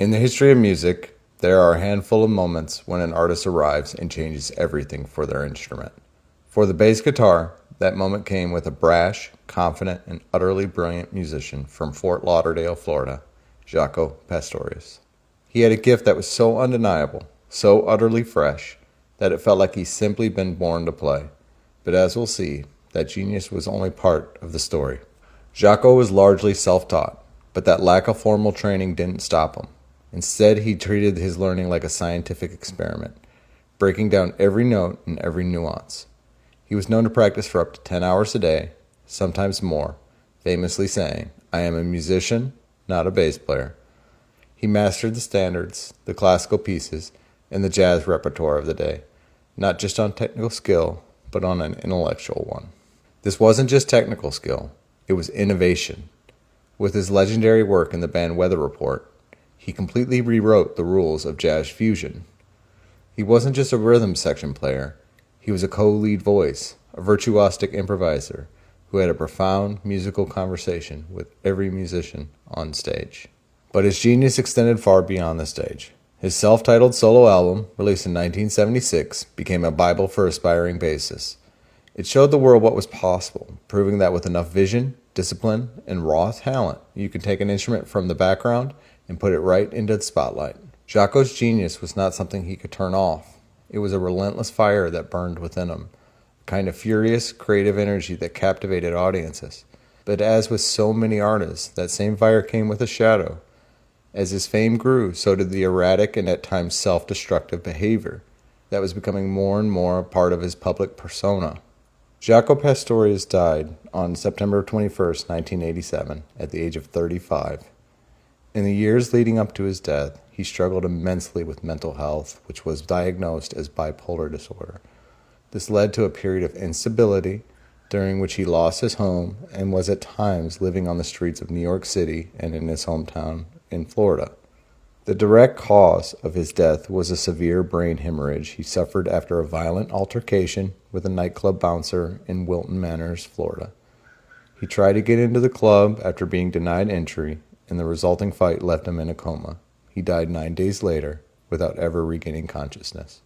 In the history of music, there are a handful of moments when an artist arrives and changes everything for their instrument. For the bass guitar, that moment came with a brash, confident, and utterly brilliant musician from Fort Lauderdale, Florida, Jaco Pastorius. He had a gift that was so undeniable, so utterly fresh, that it felt like he'd simply been born to play. But as we'll see, that genius was only part of the story. Jaco was largely self-taught, but that lack of formal training didn't stop him. Instead, he treated his learning like a scientific experiment, breaking down every note and every nuance. He was known to practice for up to 10 hours a day, sometimes more, famously saying, "I am a musician, not a bass player." He mastered the standards, the classical pieces, and the jazz repertoire of the day, not just on technical skill, but on an intellectual one. This wasn't just technical skill, it was innovation. With his legendary work in the band Weather Report, he completely rewrote the rules of jazz fusion. He wasn't just a rhythm section player, he was a co-lead voice, a virtuosic improviser who had a profound musical conversation with every musician on stage. But his genius extended far beyond the stage. His self-titled solo album, released in 1976, became a Bible for aspiring bassists. It showed the world what was possible, proving that with enough vision, discipline, and raw talent, you could take an instrument from the background and put it right into the spotlight. Jaco's genius was not something he could turn off. It was a relentless fire that burned within him, a kind of furious, creative energy that captivated audiences. But as with so many artists, that same fire came with a shadow. As his fame grew, so did the erratic and at times self-destructive behavior that was becoming more and more a part of his public persona. Jaco Pastorius died on September 21st, 1987, at the age of 35. In the years leading up to his death, he struggled immensely with mental health, which was diagnosed as bipolar disorder. This led to a period of instability, during which he lost his home and was at times living on the streets of New York City and in his hometown in Florida. The direct cause of his death was a severe brain hemorrhage he suffered after a violent altercation with a nightclub bouncer in Wilton Manors, Florida. He tried to get into the club after being denied entry, and the resulting fight left him in a coma. He died 9 days later without ever regaining consciousness.